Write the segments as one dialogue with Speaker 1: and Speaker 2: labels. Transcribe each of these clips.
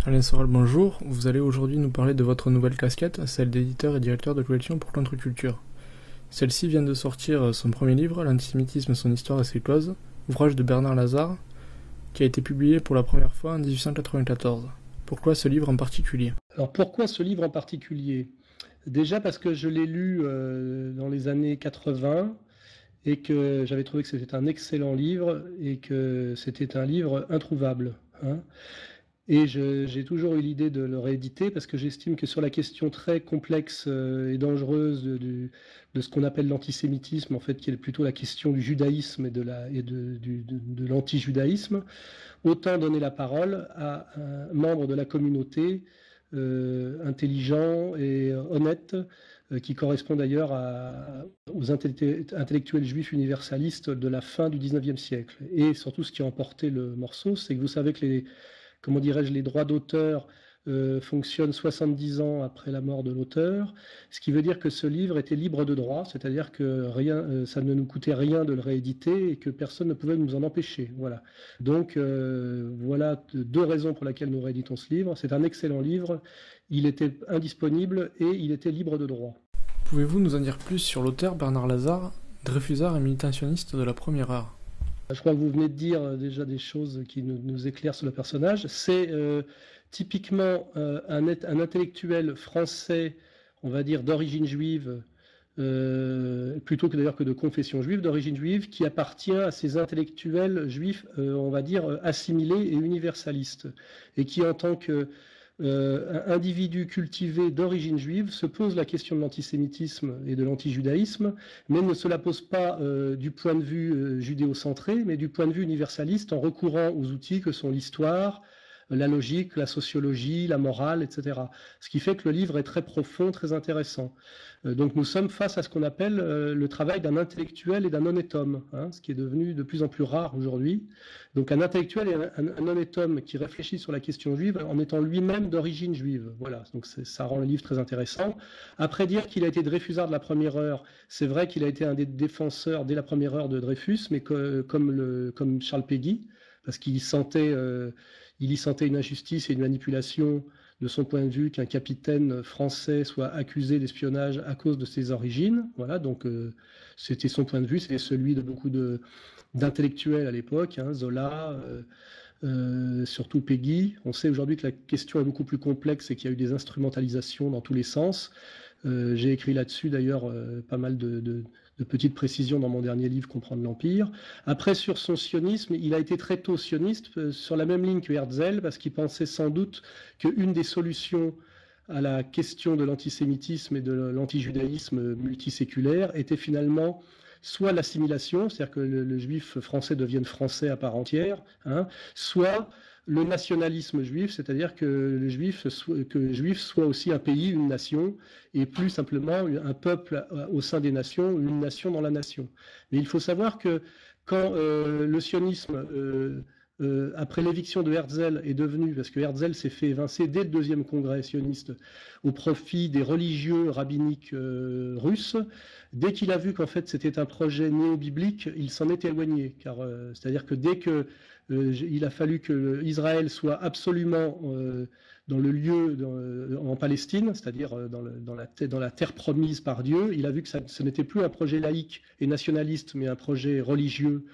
Speaker 1: Alain Soral, bonjour. Vous allez aujourd'hui nous parler de votre nouvelle casquette, celle d'éditeur et directeur de collection pour contre-culture. Celle-ci vient de sortir son premier livre, L'antisémitisme, son histoire et ses causes, ouvrage de Bernard Lazare, qui a été publié pour la première fois en 1894. Pourquoi ce livre en particulier?
Speaker 2: Alors pourquoi ce livre en particulier? Déjà parce que je l'ai lu dans les années 80 et que j'avais trouvé que c'était un excellent livre et que c'était un livre introuvable, hein. Et j'ai toujours eu l'idée de le rééditer parce que j'estime que sur la question très complexe et dangereuse de ce qu'on appelle l'antisémitisme, en fait, qui est plutôt la question du judaïsme et de l'anti-judaïsme, autant donner la parole à un membre de la communauté intelligent et honnête, qui correspond d'ailleurs aux intellectuels juifs universalistes de la fin du 19e siècle. Et surtout, ce qui a emporté le morceau, c'est que vous savez que comment dirais-je, les droits d'auteur fonctionnent 70 ans après la mort de l'auteur, ce qui veut dire que ce livre était libre de droit, c'est-à-dire que rien, ça ne nous coûtait rien de le rééditer et que personne ne pouvait nous en empêcher. Voilà. Donc voilà deux raisons pour lesquelles nous rééditons ce livre. C'est un excellent livre, il était indisponible et il était libre de droit.
Speaker 1: Pouvez-vous nous en dire plus sur l'auteur Bernard Lazare, dreyfusard et militationniste de la première heure?
Speaker 2: Je crois que vous venez de dire déjà des choses qui nous éclairent sur le personnage. C'est typiquement un intellectuel français, on va dire d'origine juive, plutôt que d'ailleurs que de confession juive, d'origine juive, qui appartient à ces intellectuels juifs, on va dire, assimilés et universalistes, et qui, en tant que un individu cultivé d'origine juive se pose la question de l'antisémitisme et de l'antijudaïsme, mais ne se la pose pas du point de vue judéo-centré, mais du point de vue universaliste en recourant aux outils que sont l'histoire, la logique, la sociologie, la morale, etc. Ce qui fait que le livre est très profond, très intéressant. Donc nous sommes face à ce qu'on appelle le travail d'un intellectuel et d'un honnête homme, hein, ce qui est devenu de plus en plus rare aujourd'hui. Donc un intellectuel et un honnête homme qui réfléchit sur la question juive en étant lui-même d'origine juive. Voilà, donc ça rend le livre très intéressant. Après dire qu'il a été Dreyfusard de la première heure, c'est vrai qu'il a été un des défenseurs dès la première heure de Dreyfus, mais comme Charles Péguy, parce il y sentait une injustice et une manipulation de son point de vue qu'un capitaine français soit accusé d'espionnage à cause de ses origines. Voilà, donc c'était son point de vue, c'était celui de beaucoup d'intellectuels à l'époque, hein, Zola, surtout Péguy. On sait aujourd'hui que la question est beaucoup plus complexe et qu'il y a eu des instrumentalisations dans tous les sens. J'ai écrit là-dessus d'ailleurs pas mal de petites précisions dans mon dernier livre Comprendre l'Empire. Après, sur son sionisme, il a été très tôt sioniste, sur la même ligne que Herzl, parce qu'il pensait sans doute qu'une des solutions à la question de l'antisémitisme et de l'antijudaïsme multiséculaire était finalement soit l'assimilation, c'est-à-dire que le juif français devienne français à part entière, hein, soit le nationalisme juif, c'est-à-dire que le juif soit aussi un pays, une nation, et plus simplement un peuple au sein des nations, une nation dans la nation. Mais il faut savoir que quand le sionisme, après l'éviction de Herzl, est devenu, parce que Herzl s'est fait évincer dès le deuxième congrès sioniste au profit des religieux rabbiniques russes, dès qu'il a vu qu'en fait c'était un projet néo-biblique, il s'en est éloigné, car c'est-à-dire que dès que il a fallu que Israël soit absolument dans le lieu en Palestine, c'est-à-dire dans la terre promise par Dieu, il a vu que ce n'était plus un projet laïque et nationaliste, mais un projet religieux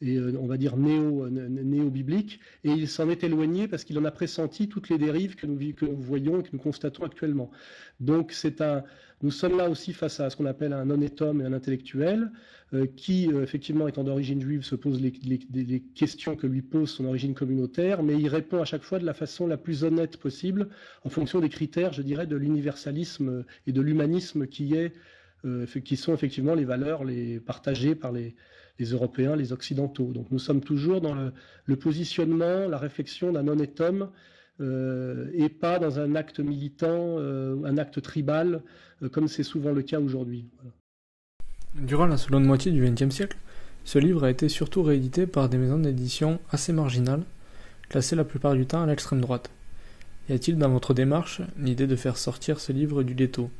Speaker 2: et on va dire néo-biblique, et il s'en est éloigné parce qu'il en a pressenti toutes les dérives que nous voyons et que nous constatons actuellement. Donc nous sommes là aussi face à ce qu'on appelle un honnête homme et un intellectuel, qui effectivement étant d'origine juive se pose les questions que lui pose son origine communautaire, mais il répond à chaque fois de la façon la plus honnête possible, en fonction des critères, je dirais, de l'universalisme et de l'humanisme qui sont effectivement les valeurs partagées par les Européens, les Occidentaux. Donc nous sommes toujours dans le positionnement, la réflexion d'un honnête homme, et pas dans un acte militant, un acte tribal, comme c'est souvent le cas aujourd'hui. Voilà.
Speaker 1: Durant la seconde moitié du XXe siècle, ce livre a été surtout réédité par des maisons d'édition assez marginales, classées la plupart du temps à l'extrême droite. Y a-t-il dans votre démarche l'idée de faire sortir ce livre du ghetto?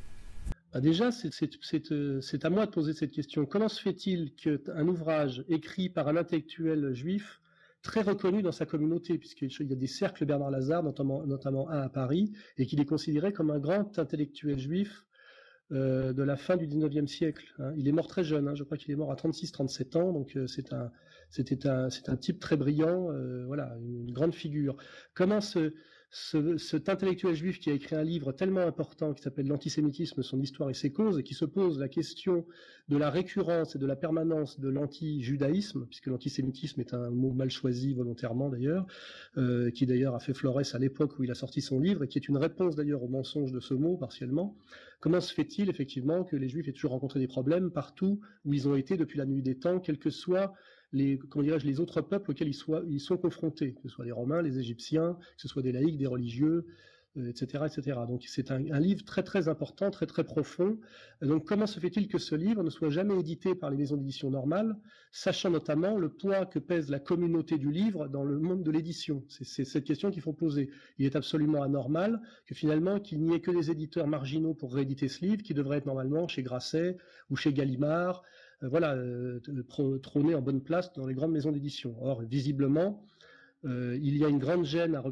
Speaker 2: Déjà, c'est à moi de poser cette question. Comment se fait-il qu'un ouvrage écrit par un intellectuel juif très reconnu dans sa communauté, puisqu'il y a des cercles Bernard Lazare, notamment un à Paris, et qu'il est considéré comme un grand intellectuel juif de la fin du 19e siècle. Hein. Il est mort très jeune, hein, je crois qu'il est mort à 36-37 ans, donc c'est un type très brillant, voilà, une grande figure. Comment cet intellectuel juif qui a écrit un livre tellement important qui s'appelle L'antisémitisme, son histoire et ses causes, et qui se pose la question de la récurrence et de la permanence de l'anti-judaïsme, puisque l'antisémitisme est un mot mal choisi volontairement d'ailleurs, qui d'ailleurs a fait florès à l'époque où il a sorti son livre, et qui est une réponse d'ailleurs au mensonge de ce mot partiellement. Comment se fait-il effectivement que les Juifs aient toujours rencontré des problèmes partout où ils ont été depuis la nuit des temps, quels que soient les autres peuples auxquels ils sont confrontés, que ce soit les Romains, les Égyptiens, que ce soit des laïcs, des religieux, etc., etc. Donc c'est un livre très très important, très très profond. Donc comment se fait-il que ce livre ne soit jamais édité par les maisons d'édition normales, sachant notamment le poids que pèse la communauté du livre dans le monde de l'édition? C'est cette question qu'il faut poser. Il est absolument anormal que finalement qu'il n'y ait que des éditeurs marginaux pour rééditer ce livre, qui devrait être normalement chez Grasset ou chez Gallimard, voilà, trôner en bonne place dans les grandes maisons d'édition. Or, visiblement, il y a une grande gêne à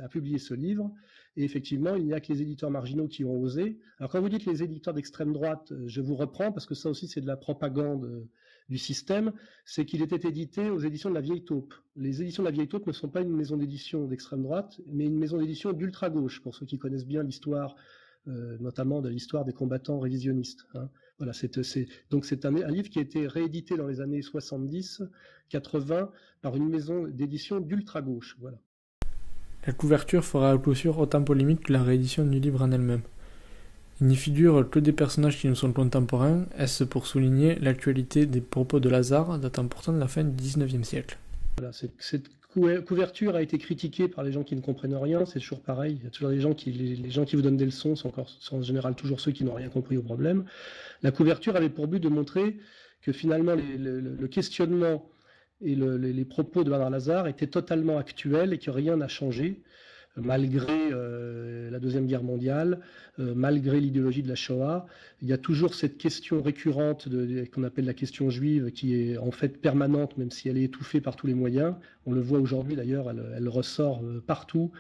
Speaker 2: publier ce livre, et effectivement, il n'y a que les éditeurs marginaux qui ont osé. Alors, quand vous dites les éditeurs d'extrême droite, je vous reprends, parce que ça aussi, c'est de la propagande du système, c'est qu'il était édité aux éditions de la Vieille Taupe. Les éditions de la Vieille Taupe ne sont pas une maison d'édition d'extrême droite, mais une maison d'édition d'ultra-gauche, pour ceux qui connaissent bien l'histoire, notamment de l'histoire des combattants révisionnistes. Hein. Voilà, donc c'est un livre qui a été réédité dans les années 70, 80 par une maison d'édition d'ultra-gauche. Voilà.
Speaker 1: La couverture fera à coup sûr autant polémique que la réédition du livre en elle-même. Il n'y figure que des personnages qui nous sont contemporains, est-ce pour souligner l'actualité des propos de Lazare datant pourtant de la fin du XIXe siècle.
Speaker 2: Voilà, cette couverture a été critiquée par les gens qui ne comprennent rien, c'est toujours pareil, il y a toujours les gens qui vous donnent des leçons sont en général toujours ceux qui n'ont rien compris au problème. La couverture avait pour but de montrer que finalement le questionnement et les propos de Bernard Lazare étaient totalement actuels et que rien n'a changé, malgré la Deuxième Guerre mondiale, malgré l'idéologie de la Shoah. Il y a toujours cette question récurrente qu'on appelle la question juive, qui est en fait permanente, même si elle est étouffée par tous les moyens. On le voit aujourd'hui d'ailleurs, elle ressort partout,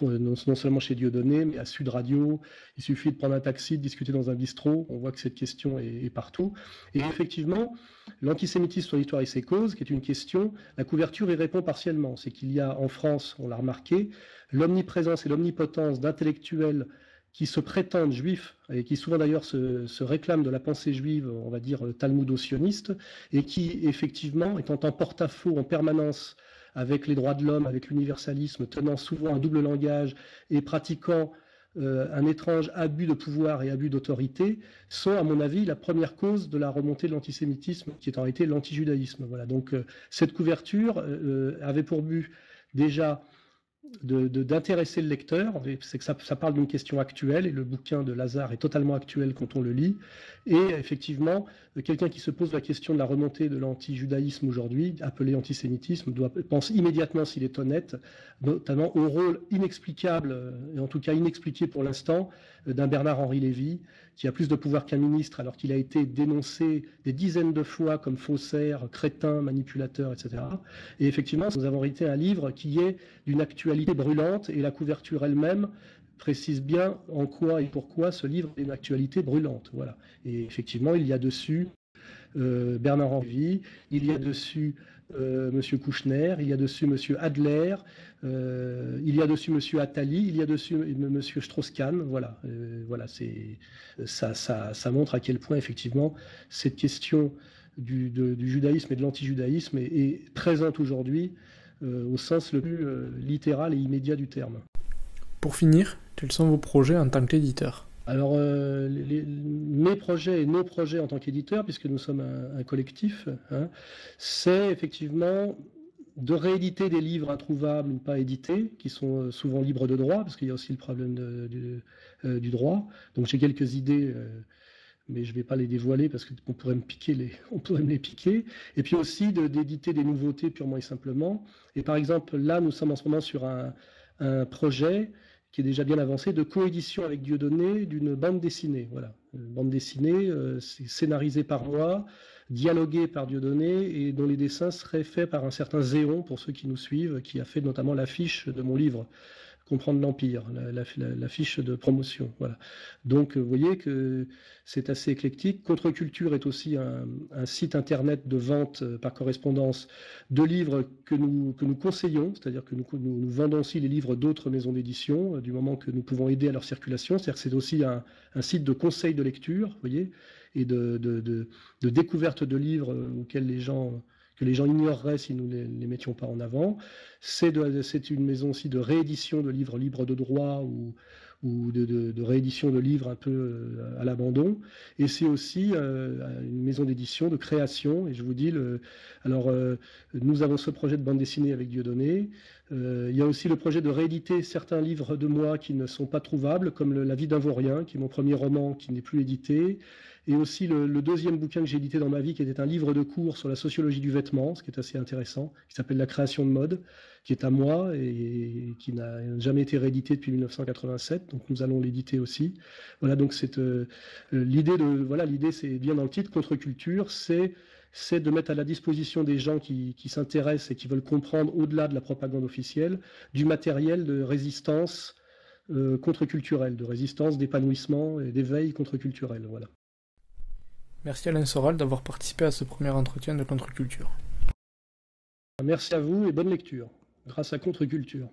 Speaker 2: non seulement chez Dieudonné, mais à Sud Radio. Il suffit de prendre un taxi, de discuter dans un bistrot, on voit que cette question est partout. Et effectivement, l'antisémitisme, son histoire et ses causes, qui est une question, la couverture y répond partiellement. C'est qu'il y a en France, on l'a remarqué, l'omniprésence et l'omnipotence d'intellectuels qui se prétendent juifs et qui souvent d'ailleurs se réclament de la pensée juive, on va dire talmudo-sioniste, et qui effectivement, étant en porte-à-faux en permanence avec les droits de l'homme, avec l'universalisme, tenant souvent un double langage et pratiquant un étrange abus de pouvoir et abus d'autorité, sont, à mon avis, la première cause de la remontée de l'antisémitisme, qui est en réalité l'antijudaïsme. Voilà. Donc cette couverture avait pour but déjà d'intéresser le lecteur, c'est que ça parle d'une question actuelle, et le bouquin de Lazare est totalement actuel quand on le lit, et effectivement, quelqu'un qui se pose la question de la remontée de l'anti-judaïsme aujourd'hui, appelé antisémitisme, pense immédiatement, s'il est honnête, notamment au rôle inexplicable, et en tout cas inexpliqué pour l'instant, d'un Bernard-Henri Lévy, qui a plus de pouvoir qu'un ministre, alors qu'il a été dénoncé des dizaines de fois comme faussaire, crétin, manipulateur, etc. Et effectivement, nous avons hérité un livre qui est d'une actualité brûlante, et la couverture elle-même précise bien en quoi et pourquoi ce livre est une actualité brûlante. Voilà. Et effectivement, il y a dessus Bernard-Henri Lévy, il y a dessus Monsieur Kouchner, il y a dessus Monsieur Adler, il y a dessus Monsieur Attali, il y a dessus Monsieur Strauss-Kahn. Voilà, voilà, ça montre à quel point effectivement cette question du judaïsme et de l'antijudaïsme est présente aujourd'hui au sens le plus littéral et immédiat du terme.
Speaker 1: Pour finir, quels sont vos projets en tant qu'éditeur ?
Speaker 2: Alors, mes projets et nos projets en tant qu'éditeur, puisque nous sommes un collectif, hein, c'est effectivement de rééditer des livres introuvables ou pas édités, qui sont souvent libres de droit, parce qu'il y a aussi le problème du droit. Donc j'ai quelques idées, mais je ne vais pas les dévoiler parce qu'on pourrait me les piquer. Et puis aussi d'éditer des nouveautés purement et simplement. Et par exemple, là, nous sommes en ce moment sur un projet qui est déjà bien avancé, de coédition avec Dieudonné d'une bande dessinée. Voilà. Une bande dessinée scénarisée par moi, dialogués par Dieudonné et dont les dessins seraient faits par un certain Zéon, pour ceux qui nous suivent, qui a fait notamment l'affiche de mon livre Comprendre l'Empire, l'affiche de promotion. Voilà. Donc vous voyez que c'est assez éclectique. Contre-Culture est aussi un site internet de vente par correspondance de livres que nous conseillons, c'est-à-dire que nous vendons aussi les livres d'autres maisons d'édition, du moment que nous pouvons aider à leur circulation. C'est-à-dire que c'est aussi un site de conseil de lecture, vous voyez, et de découverte de livres auxquels que les gens ignoreraient si nous ne les mettions pas en avant. C'est une maison aussi de réédition de livres libres de droit ou de réédition de livres un peu à l'abandon. Et c'est aussi une maison d'édition de création. Et je vous dis, nous avons ce projet de bande dessinée avec Dieudonné. Il y a aussi le projet de rééditer certains livres de moi qui ne sont pas trouvables, comme La vie d'un vaurien, qui est mon premier roman qui n'est plus édité. Et aussi le deuxième bouquin que j'ai édité dans ma vie, qui était un livre de cours sur la sociologie du vêtement, ce qui est assez intéressant, qui s'appelle La création de mode, qui est à moi et qui n'a jamais été réédité depuis 1987. Donc nous allons l'éditer aussi. Voilà, donc c'est l'idée c'est bien dans le titre, Contre-Culture, c'est de mettre à la disposition des gens qui s'intéressent et qui veulent comprendre au-delà de la propagande officielle du matériel de résistance contre-culturelle, de résistance, d'épanouissement et d'éveil contre-culturel. Voilà.
Speaker 1: Merci Alain Soral d'avoir participé à ce premier entretien de Contre-Culture.
Speaker 2: Merci à vous et bonne lecture, grâce à Contre-Culture.